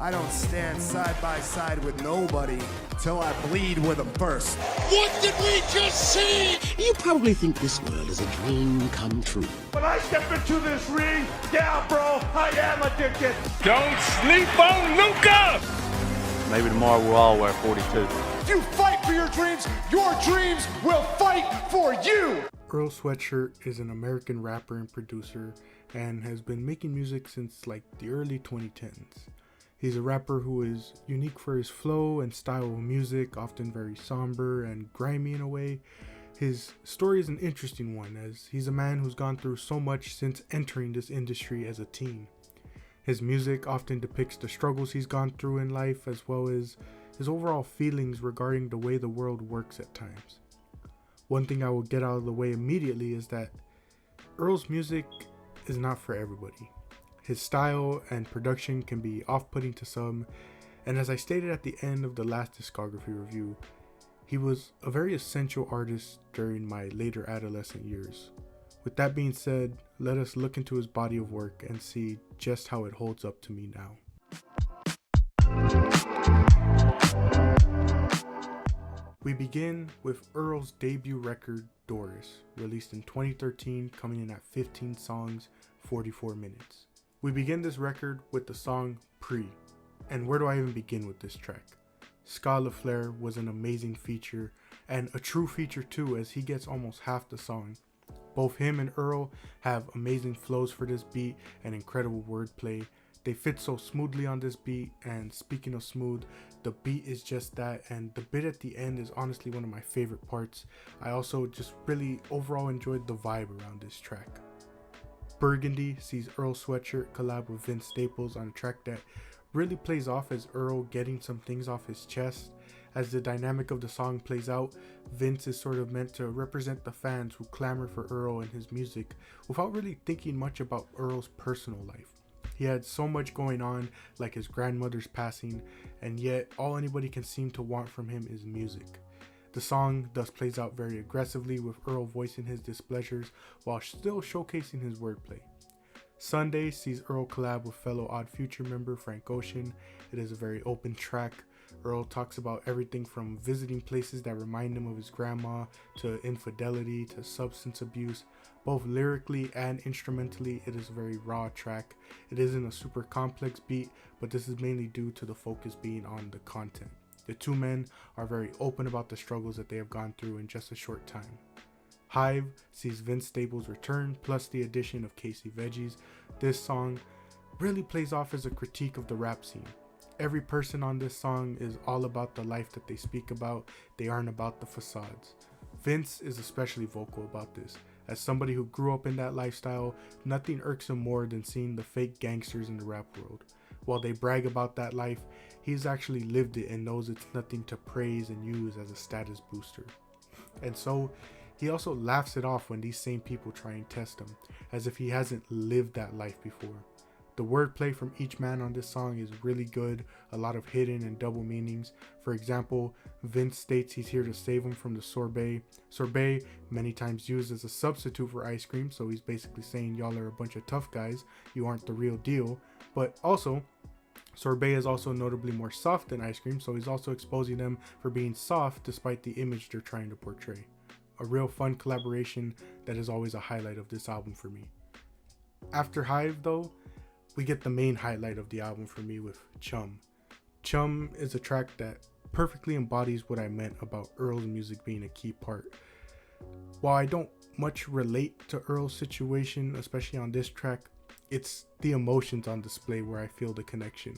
I don't stand side by side with nobody till I bleed with them first. What did we just see? You probably think this world is a dream come true. When I step into this ring, yeah, bro, I am addicted. Don't sleep on Luca! Maybe tomorrow we'll all wear 42. If you fight for your dreams will fight for you! Earl Sweatshirt is an American rapper and producer and has been making music since like the early 2010s. He's a rapper who is unique for his flow and style of music, often very somber and grimy in a way. His story is an interesting one, as he's a man who's gone through so much since entering this industry as a teen. His music often depicts the struggles he's gone through in life, as well as his overall feelings regarding the way the world works at times. One thing I will get out of the way immediately is that Earl's music is not for everybody. His style and production can be off-putting to some, and as I stated at the end of the last discography review, he was a very essential artist during my later adolescent years. With that being said, let us look into his body of work and see just how it holds up to me now. We begin with Earl's debut record, Doris, released in 2013, coming in at 15 songs, 44 minutes. We begin this record with the song Pre, and where do I even begin with this track? Ska LaFleur was an amazing feature, and a true feature too, as he gets almost half the song. Both him and Earl have amazing flows for this beat and incredible wordplay. They fit so smoothly on this beat, and speaking of smooth, the beat is just that, and the bit at the end is honestly one of my favorite parts. I also just really overall enjoyed the vibe around this track. Burgundy sees Earl Sweatshirt collab with Vince Staples on a track that really plays off as Earl getting some things off his chest. As the dynamic of the song plays out, Vince is sort of meant to represent the fans who clamor for Earl and his music without really thinking much about Earl's personal life. He had so much going on, like his grandmother's passing, and yet all anybody can seem to want from him is music. The song thus plays out very aggressively, with Earl voicing his displeasures while still showcasing his wordplay. Sunday sees Earl collab with fellow Odd Future member Frank Ocean. It is a very open track. Earl talks about everything from visiting places that remind him of his grandma, to infidelity, to substance abuse. Both lyrically and instrumentally, it is a very raw track. It isn't a super complex beat, but this is mainly due to the focus being on the content. The two men are very open about the struggles that they have gone through in just a short time. Hive sees Vince Staples return, plus the addition of Casey Veggies. This song really plays off as a critique of the rap scene. Every person on this song is all about the life that they speak about. They aren't about the facades. Vince is especially vocal about this. As somebody who grew up in that lifestyle, nothing irks him more than seeing the fake gangsters in the rap world. While they brag about that life, he's actually lived it and knows it's nothing to praise and use as a status booster. And so, he also laughs it off when these same people try and test him, as if he hasn't lived that life before. The wordplay from each man on this song is really good, a lot of hidden and double meanings. For example, Vince states he's here to save him from the sorbet. Sorbet, many times used as a substitute for ice cream, so he's basically saying y'all are a bunch of tough guys, you aren't the real deal. But also, sorbet is also notably more soft than ice cream, so he's also exposing them for being soft despite the image they're trying to portray. A real fun collaboration that is always a highlight of this album for me. After Hive though, we get the main highlight of the album for me with Chum. Chum is a track that perfectly embodies what I meant about Earl's music being a key part. While I don't much relate to Earl's situation, especially on this track, it's the emotions on display where I feel the connection.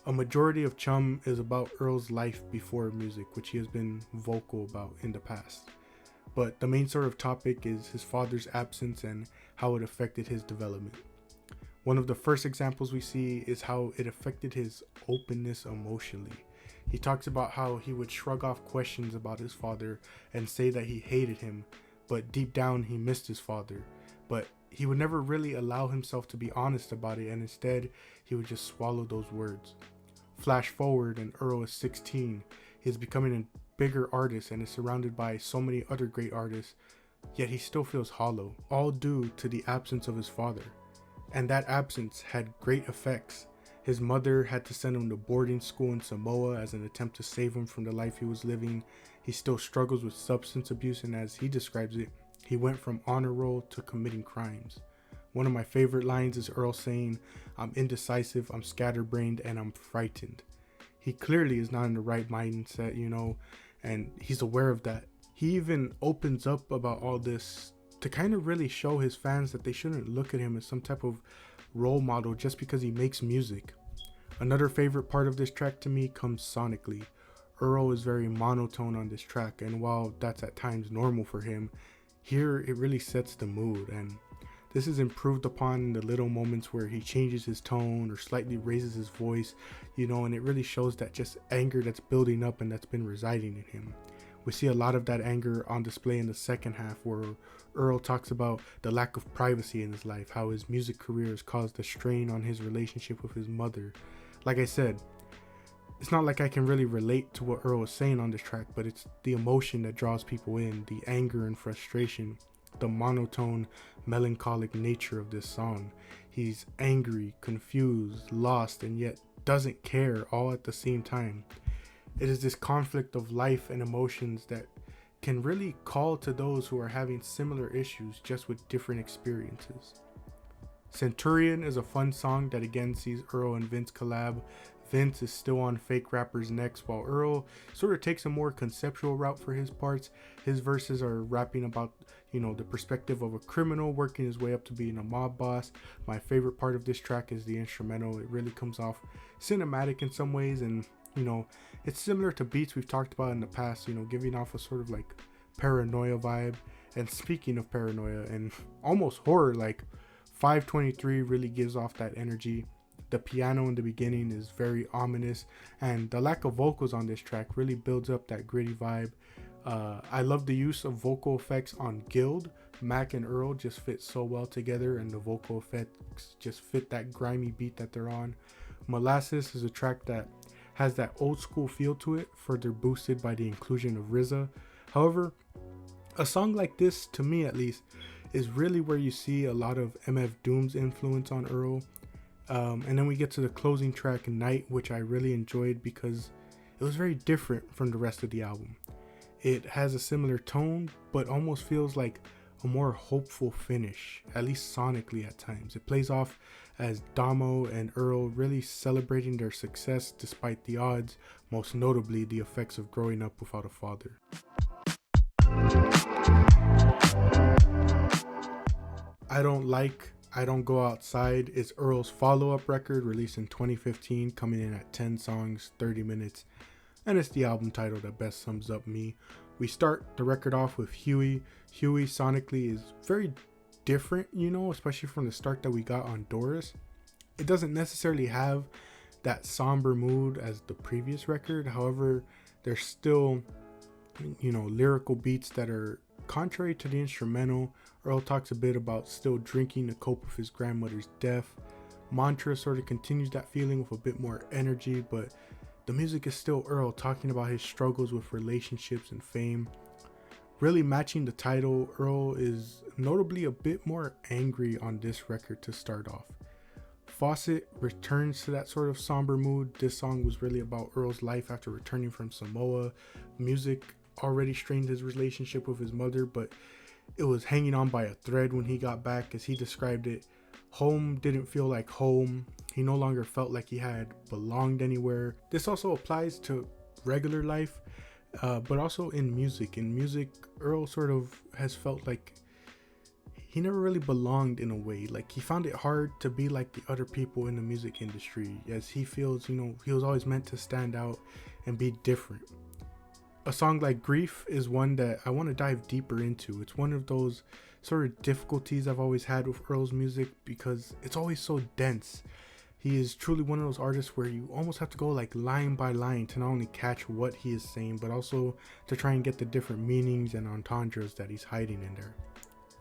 A majority of Chum is about Earl's life before music, which he has been vocal about in the past. But the main sort of topic is his father's absence and how it affected his development. One of the first examples we see is how it affected his openness emotionally. He talks about how he would shrug off questions about his father and say that he hated him, but deep down he missed his father. But he would never really allow himself to be honest about it, and instead he would just swallow those words. Flash forward and Earl is 16. He is becoming a bigger artist and is surrounded by so many other great artists, yet he still feels hollow, all due to the absence of his father. And that absence had great effects. His mother had to send him to boarding school in Samoa as an attempt to save him from the life he was living. He still struggles with substance abuse, and as he describes it, he went from honor roll to committing crimes. One of my favorite lines is Earl saying, "I'm indecisive, I'm scatterbrained, and I'm frightened." He clearly is not in the right mindset, and he's aware of that. He even opens up about all this to kind of really show his fans that they shouldn't look at him as some type of role model just because he makes music. Another favorite part of this track to me comes sonically. Earl is very monotone on this track, and while that's at times normal for him, here it really sets the mood, and this is improved upon in the little moments where he changes his tone or slightly raises his voice, and it really shows that just anger that's building up and that's been residing in him. We see a lot of that anger on display in the second half, where Earl talks about the lack of privacy in his life, how his music career has caused a strain on his relationship with his mother. Like I said, it's not like I can really relate to what Earl is saying on this track, but it's the emotion that draws people in, the anger and frustration, the monotone, melancholic nature of this song. He's angry, confused, lost, and yet doesn't care all at the same time. It is this conflict of life and emotions that can really call to those who are having similar issues, just with different experiences. Centurion is a fun song that again sees Earl and Vince collab. Vince is still on Fake Rapper's necks, while Earl sort of takes a more conceptual route for his parts. His verses are rapping about, the perspective of a criminal working his way up to being a mob boss. My favorite part of this track is the instrumental. It really comes off cinematic in some ways, and it's similar to beats we've talked about in the past, giving off a sort of like paranoia vibe. And speaking of paranoia and almost horror, like 523 really gives off that energy. The piano in the beginning is very ominous, and the lack of vocals on this track really builds up that gritty vibe. I love the use of vocal effects on Guild. Mac and Earl just fit so well together, and the vocal effects just fit that grimy beat that they're on. Molasses is a track that has that old school feel to it, further boosted by the inclusion of RZA. However, a song like this, to me at least, is really where you see a lot of MF Doom's influence on Earl. And then we get to the closing track, Night, which I really enjoyed because it was very different from the rest of the album. It has a similar tone, but almost feels like a more hopeful finish, at least sonically at times. It plays off as Damo and Earl really celebrating their success despite the odds, most notably the effects of growing up without a father. I Don't Go Outside is Earl's follow-up record, released in 2015, coming in at 10 songs, 30 minutes, and it's the album title that best sums up me. We start the record off with Huey. Huey sonically is very different, especially from the start that we got on Doris. It doesn't necessarily have that somber mood as the previous record. However, there's still, lyrical beats that are contrary to the instrumental. Earl talks a bit about still drinking to cope with his grandmother's death. Mantra sort of continues that feeling with a bit more energy, but the music is still Earl talking about his struggles with relationships and fame. Really matching the title, Earl is notably a bit more angry on this record to start off. Fawcett returns to that sort of somber mood. This song was really about Earl's life after returning from Samoa. Music already strained his relationship with his mother, but it was hanging on by a thread when he got back. As he described it, home didn't feel like home. He no longer felt like he had belonged anywhere. This also applies to regular life, but also in music. In music, Earl sort of has felt like he never really belonged in a way. Like, he found it hard to be like the other people in the music industry, as he feels, he was always meant to stand out and be different. A song like Grief is one that I want to dive deeper into. It's one of those sort of difficulties I've always had with Earl's music because it's always so dense. He is truly one of those artists where you almost have to go like line by line to not only catch what he is saying, but also to try and get the different meanings and entendres that he's hiding in there.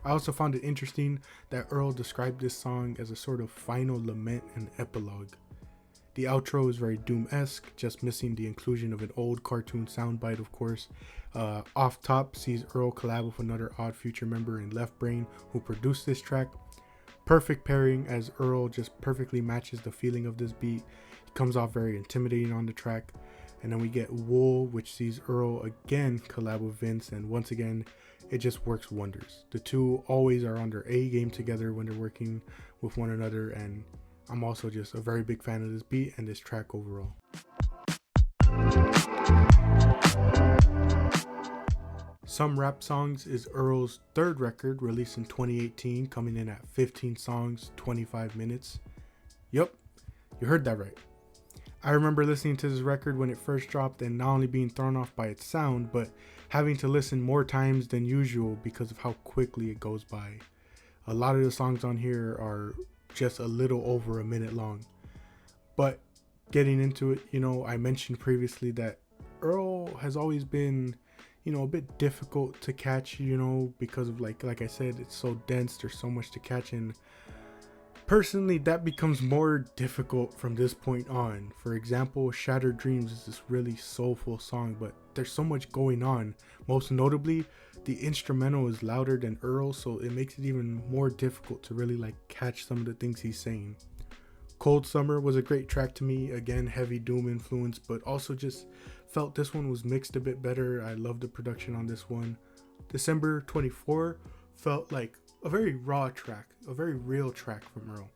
I also found it interesting that Earl described this song as a sort of final lament and epilogue. The outro is very Doom-esque, just missing the inclusion of an old cartoon soundbite, of course. Off Top sees Earl collab with another Odd Future member in Left Brain, who produced this track. Perfect pairing, as Earl just perfectly matches the feeling of this beat. He comes off very intimidating on the track. And then we get Wool, which sees Earl again collab with Vince, and once again it just works wonders. The two always are on their A game together when they're working with one another, and I'm also just a very big fan of this beat and this track overall. Some Rap Songs is Earl's third record, released in 2018, coming in at 15 songs, 25 minutes. Yup, you heard that right. I remember listening to this record when it first dropped and not only being thrown off by its sound, but having to listen more times than usual because of how quickly it goes by. A lot of the songs on here are just a little over a minute long. But getting into it, I mentioned previously that Earl has always been, a bit difficult to catch, because of like I said, it's so dense, there's so much to catch, and personally, that becomes more difficult from this point on. For example, Shattered Dreams is this really soulful song, but there's so much going on. Most notably, the instrumental is louder than Earl, so it makes it even more difficult to really catch some of the things he's saying. Cold Summer was a great track to me. Again, heavy doom influence, but also just felt this one was mixed a bit better. I love the production on this one. December 24 felt like a very raw track, a very real track from Earl.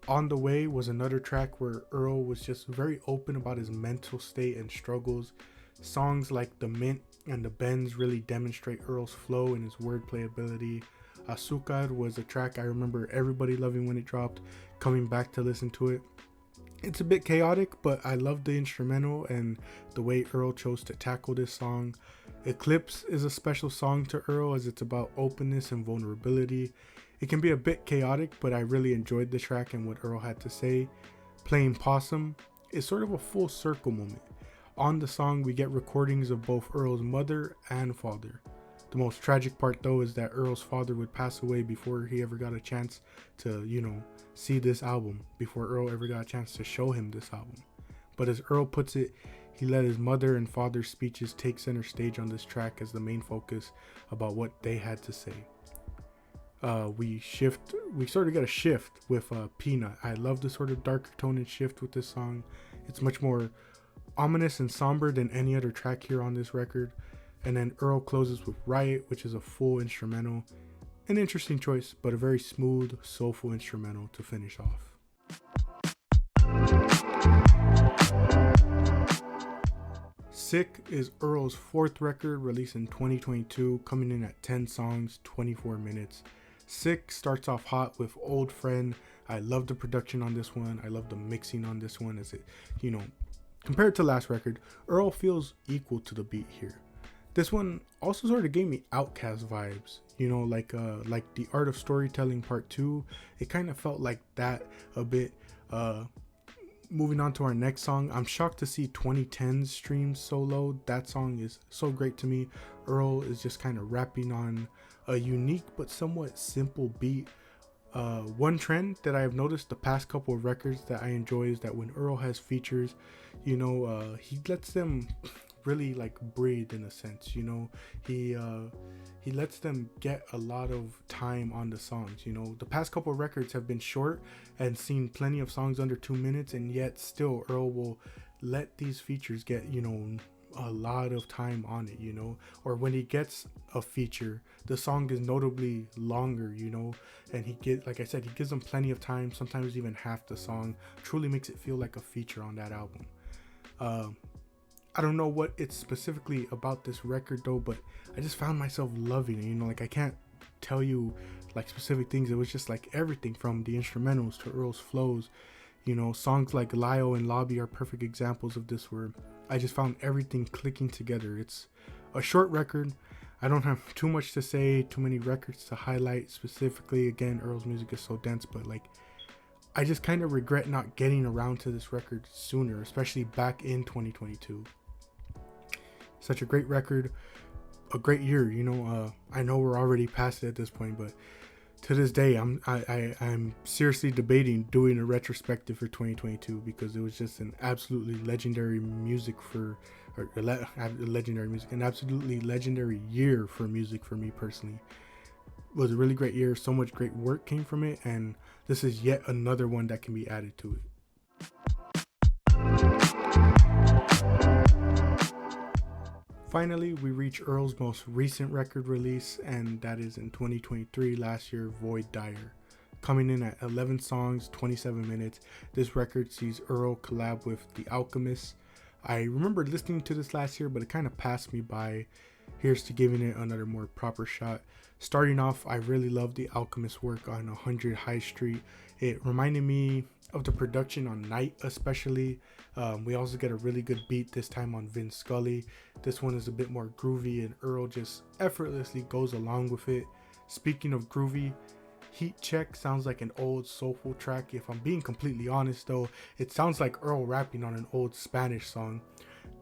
On the Way was another track where Earl was just very open about his mental state and struggles. Songs like The Mint and The Bends really demonstrate Earl's flow and his wordplay ability. Azúcar was a track I remember everybody loving when it dropped, coming back to listen to it. It's a bit chaotic, but I love the instrumental and the way Earl chose to tackle this song. Eclipse is a special song to Earl as it's about openness and vulnerability. It can be a bit chaotic, but I really enjoyed the track and what Earl had to say. Playing Possum is sort of a full circle moment. On the song, we get recordings of both Earl's mother and father. The most tragic part though is that Earl's father would pass away before he ever got a chance to, see this album, before Earl ever got a chance to show him this album. But as Earl puts it, he let his mother and father's speeches take center stage on this track as the main focus about what they had to say. We sort of get a shift with Peanut. I love the sort of darker tone and shift with this song. It's much more ominous and somber than any other track here on this record. And then Earl closes with Riot, which is a full instrumental. An interesting choice, but a very smooth, soulful instrumental to finish off. Sick is Earl's fourth record, released in 2022, coming in at 10 songs, 24 minutes. Sick starts off hot with Old Friend. I love the production on this one. I love the mixing on this one, as it, compared to last record, Earl feels equal to the beat here. This one also sort of gave me Outkast vibes, like The Art of Storytelling Part 2. It kind of felt like that a bit. Moving on to our next song, I'm shocked to see 2010's streams so low. That song is so great to me. Earl is just kind of rapping on a unique but somewhat simple beat. One trend that I have noticed the past couple of records that I enjoy is that when Earl has features, he lets them really breathe in a sense. He lets them get a lot of time on the songs. The past couple of records have been short and seen plenty of songs under 2 minutes, and yet still Earl will let these features get a lot of time on it, or when he gets a feature, the song is notably longer, and he gives them plenty of time, sometimes even half the song. Truly makes it feel like a feature on that album. I don't know what it's specifically about this record though, but I just found myself loving it. I can't tell you specific things. It was just everything from the instrumentals to Earl's flows. Songs like Lio and Lobby are perfect examples of this, where I just found everything clicking together. It's a short record. I don't have too much to say, too many records to highlight specifically. Again, Earl's music is so dense, but I just kind of regret not getting around to this record sooner, especially back in 2022. Such a great record, a great year. I know we're already past it at this point, but to this day, I'm seriously debating doing a retrospective for 2022 because it was just an absolutely legendary an absolutely legendary year for music for me personally. was a really great year. So much great work came from it, and this is yet another one that can be added to it. Finally, we reach Earl's most recent record release, and that is in 2023, last year, Void Dire. Coming in at 11 songs, 27 minutes, this record sees Earl collab with The Alchemist. I remember listening to this last year, but it kind of passed me by. Here's to giving it another more proper shot. Starting off, I really love The Alchemist work on 100 High Street. It reminded me of the production on Night especially. We also get a really good beat this time on Vince Scully. This one is a bit more groovy, and Earl just effortlessly goes along with it. Speaking of groovy, Heat Check sounds like an old soulful track. If I'm being completely honest though, it sounds like Earl rapping on an old Spanish song.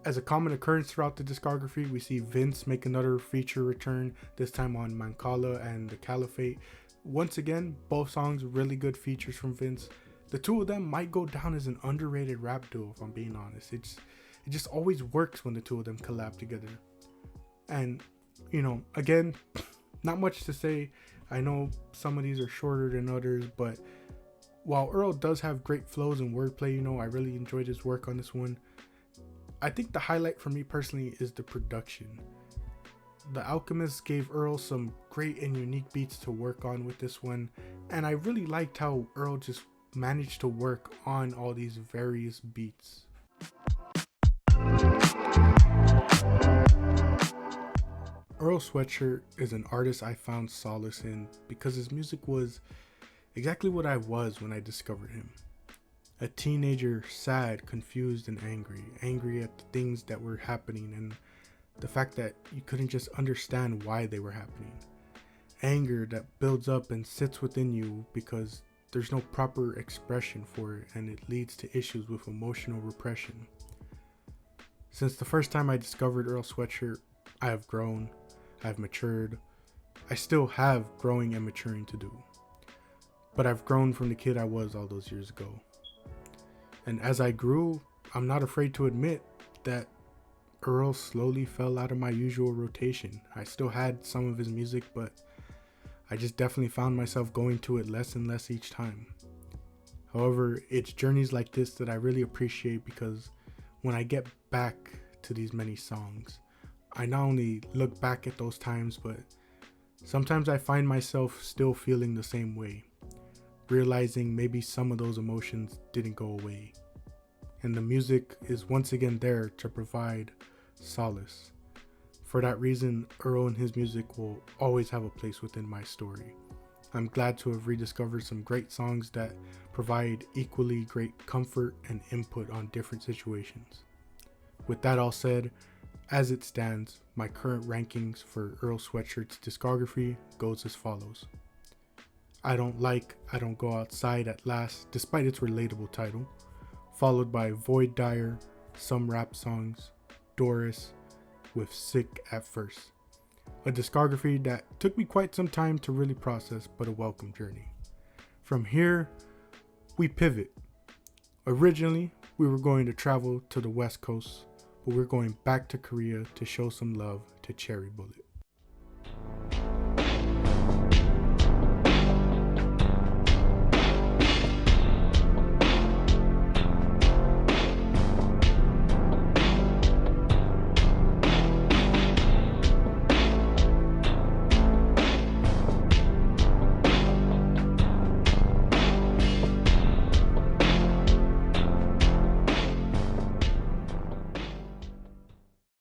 As a common occurrence throughout the discography, we see Vince make another feature return, this time on Mancala and The Caliphate. Once again, both songs really good features from Vince. The two of them might go down as an underrated rap duo, if I'm being honest. It just always works when the two of them collab together. And, you know, again, not much to say. I know some of these are shorter than others, but while Earl does have great flows and wordplay, you know, I really enjoyed his work on this one. I think the highlight for me personally is the production. The Alchemist gave Earl some great and unique beats to work on with this one, and I really liked how Earl just managed to work on all these various beats. Earl Sweatshirt is an artist I found solace in because his music was exactly what I was when I discovered him. A teenager, sad, confused, and angry at the things that were happening and the fact that you couldn't just understand why they were happening. Anger that builds up and sits within you because there's no proper expression for it, and it leads to issues with emotional repression. Since the first time I discovered Earl Sweatshirt, I have grown, I've matured. I still have growing and maturing to do, but I've grown from the kid I was all those years ago. And as I grew, I'm not afraid to admit that Earl slowly fell out of my usual rotation. I still had some of his music, but I just definitely found myself going to it less and less each time. However, it's journeys like this that I really appreciate, because when I get back to these many songs, I not only look back at those times, but sometimes I find myself still feeling the same way, realizing maybe some of those emotions didn't go away. And the music is once again there to provide solace. For that reason, Earl and his music will always have a place within my story. I'm glad to have rediscovered some great songs that provide equally great comfort and input on different situations. With that all said, as it stands, my current rankings for Earl Sweatshirt's discography goes as follows. I Don't Go Outside at last, despite its relatable title, followed by Void Dire, Some Rap Songs, Doris, with Sick at First. A discography that took me quite some time to really process, but a welcome journey. From here, we pivot. Originally, we were going to travel to the West Coast, but we're going back to Korea to show some love to Cherry Bullet.